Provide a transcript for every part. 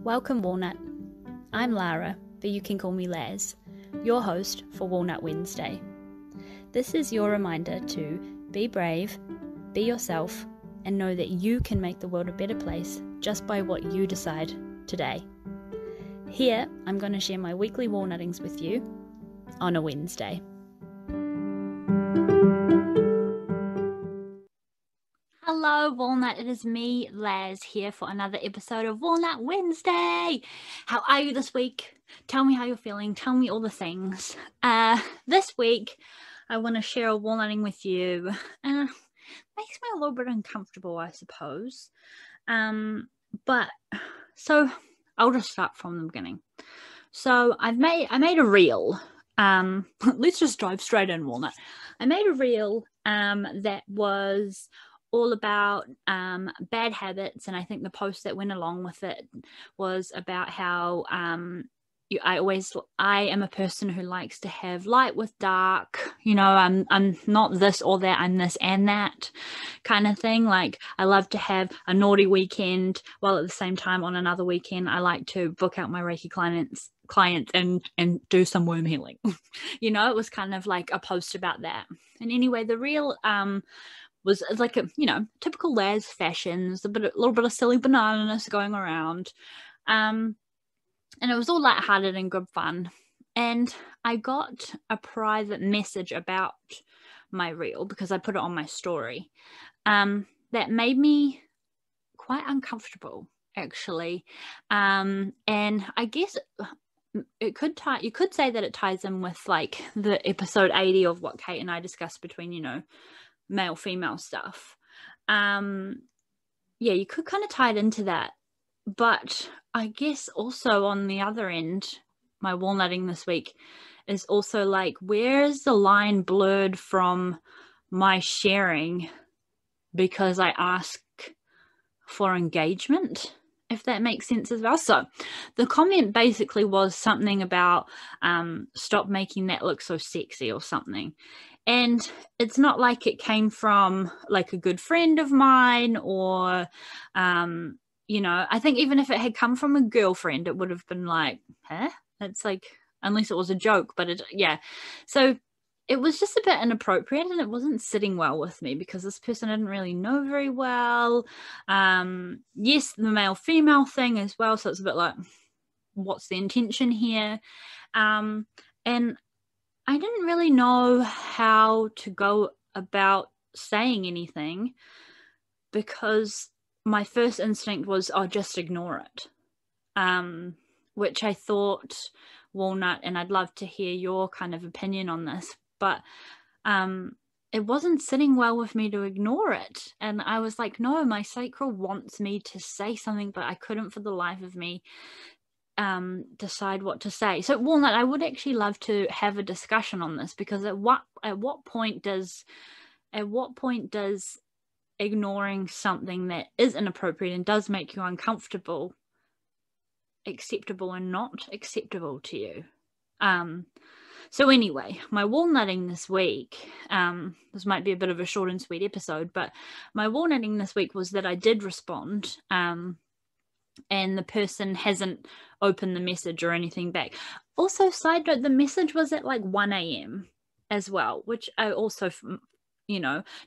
Welcome, Walnut. I'm Lara, but you can call me Laz, your host for Walnut Wednesday. This is your reminder to be brave, be yourself, and know that you can make the world a better place just by what you decide today. Here, I'm going to share my weekly walnuttings with you on a Wednesday. Hello, Walnut. It is me, Laz, here for another episode of Walnut Wednesday. How are you this week? Tell me how you're feeling. Tell me all the things. This week, I want to share a walnutting with you. Makes me a little bit uncomfortable, I suppose. But so I'll just start from the beginning. So I made a reel. Let's just dive straight in, Walnut. I made a reel that was all about bad habits, and I think the post that went along with it was about how I am a person who likes to have light with dark. You know, I'm not this or that, I'm this and that kind of thing. Like, I love to have a naughty weekend, while at the same time on another weekend I like to book out my Reiki clients and do some worm healing. You know, it was kind of like a post about that. And anyway, the reel was like a, typical Laz fashions, a little bit of silly banananess going around. And it was all lighthearted and good fun. And I got a private message about my reel because I put it on my story. That made me quite uncomfortable, actually. And I guess you could say that it ties in with like the episode 80 of what Kate and I discussed between, male female stuff. You could kind of tie it into that. But I guess also on the other end, my walnutting this week is also like, where is the line blurred from my sharing because I ask for engagement, if that makes sense as well? So the comment basically was something about stop making that look so sexy or something. And it's not like it came from like a good friend of mine or, I think even if it had come from a girlfriend, it would have been like, huh? That's like, unless it was a joke, but So it was just a bit inappropriate and it wasn't sitting well with me because this person didn't really know very well. Yes, the male-female thing as well. So it's a bit like, what's the intention here? And I didn't really know how to go about saying anything because my first instinct was, just ignore it. Which I thought, Walnut, and I'd love to hear your kind of opinion on this, but it wasn't sitting well with me to ignore it. And I was like, no, my sacral wants me to say something, but I couldn't for the life of me decide what to say. So Walnut, I would actually love to have a discussion on this, because at what point does ignoring something that is inappropriate and does make you uncomfortable acceptable and not acceptable to you? So anyway, my walnutting this week, this might be a bit of a short and sweet episode, but my walnutting this week was that I did respond, and the person hasn't opened the message or anything back. Also, side note, the message was at like 1 a.m. as well, which I also,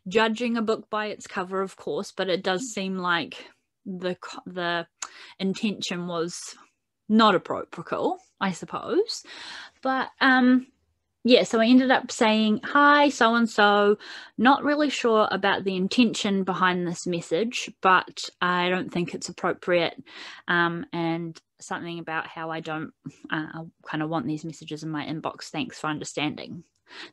judging a book by its cover, of course, but it does seem like the intention was not appropriate, I suppose. But so I ended up saying, hi, so-and-so, not really sure about the intention behind this message, but I don't think it's appropriate, and something about how I don't kind of want these messages in my inbox. Thanks for understanding.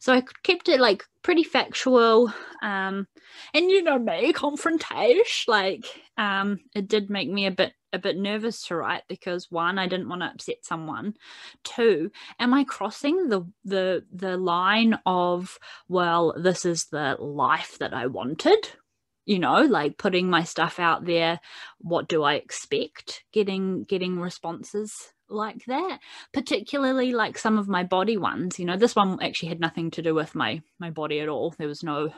So I kept it like pretty factual, and me, confrontation, like it did make me a bit nervous to write, because one, I didn't want to upset someone. Two, am I crossing the line of, well, this is the life that I wanted? Like putting my stuff out there, what do I expect? Getting responses like that, particularly like some of my body ones. This one actually had nothing to do with my body at all. There was no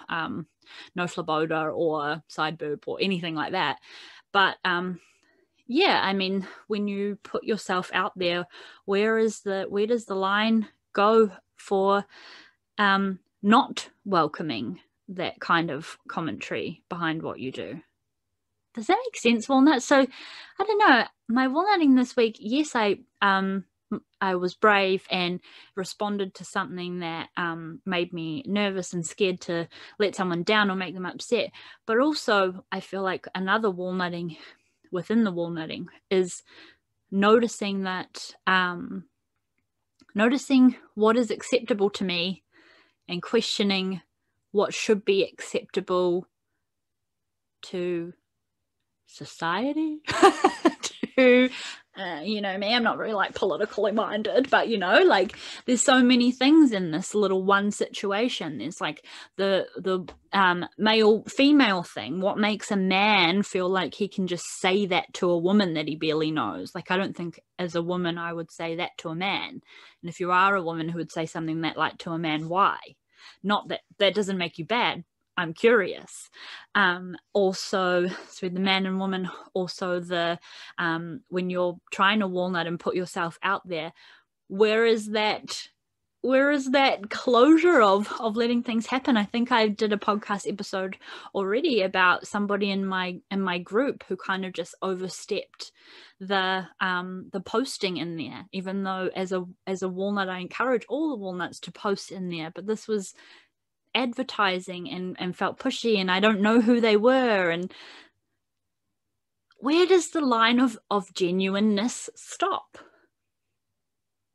phleботa or side boob or anything like that. But yeah, I mean, when you put yourself out there, where does the line go for not welcoming that kind of commentary behind what you do? Does that make sense, Walnut? So I don't know, my walnutting this week, yes, I was brave and responded to something that made me nervous and scared to let someone down or make them upset. But also, I feel like another walnutting within the walnutting is noticing that, noticing what is acceptable to me and questioning what should be acceptable to society. To you know me, I'm not very like politically minded, but you know, like there's so many things in this little one situation. There's like the male female thing. What makes a man feel like he can just say that to a woman that he barely knows? Like, I don't think as a woman I would say that to a man. And if you are a woman who would say something that like to a man, why? Not that that doesn't make you bad, I'm curious. Also, so the man and woman, also the when you're trying to walnut and put yourself out there, where is that closure of letting things happen? I think I did a podcast episode already about somebody in my group who kind of just overstepped the posting in there, even though as a walnut I encourage all the walnuts to post in there, but this was advertising and felt pushy, and I don't know who they were. And where does the line of genuineness stop?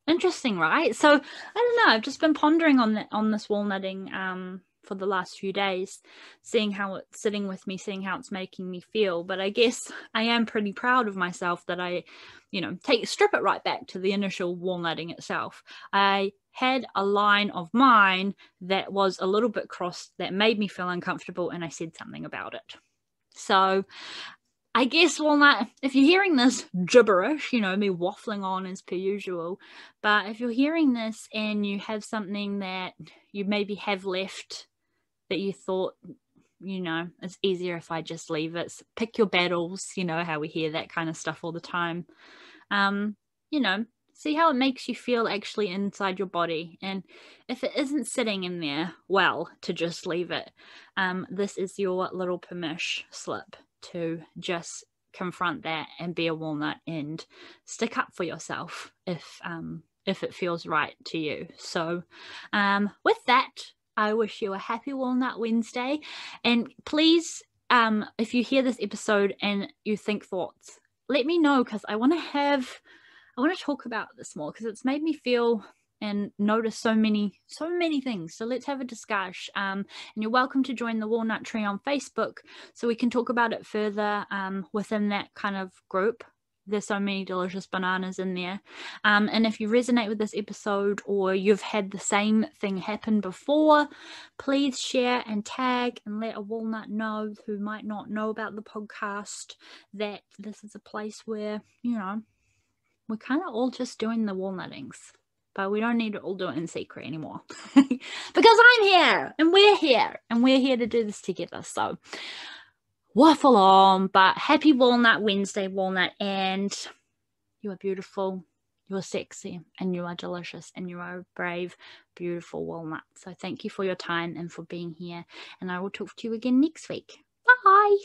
Interesting, right? So I don't know, I've just been pondering on this walnutting for the last few days, seeing how it's sitting with me, seeing how it's making me feel. But I guess I am pretty proud of myself that I, you know, strip it right back to the initial walnutting itself. I had a line of mine that was a little bit crossed that made me feel uncomfortable, and I said something about it. So I guess, Walnut, if you're hearing this gibberish, you know, me waffling on as per usual, but if you're hearing this and you have something that you maybe have left that you thought, you know, it's easier if I just leave it, pick your battles, you know, how we hear that kind of stuff all the time. You know, see how it makes you feel actually inside your body. And if it isn't sitting in there, well, to just leave it. This is your little permission slip to just confront that and be a walnut and stick up for yourself if it feels right to you. So with that, I wish you a happy Walnut Wednesday. And please, if you hear this episode and you think thoughts, let me know, because I want to talk about this more, because it's made me feel and notice so many things. So let's have a discussion. And you're welcome to join the Walnut Tree on Facebook so we can talk about it further within that kind of group. There's so many delicious bananas in there. And if you resonate with this episode, or you've had the same thing happen before, please share and tag and let a walnut know who might not know about the podcast that this is a place where, you know, we're kind of all just doing the walnuttings, but we don't need to all do it in secret anymore. Because I'm here and we're here to do this together. So waffle on, but happy Walnut Wednesday, Walnut, and you are beautiful, you are sexy, and you are delicious, and you are a brave, beautiful walnut. So thank you for your time and for being here, and I will talk to you again next week. Bye.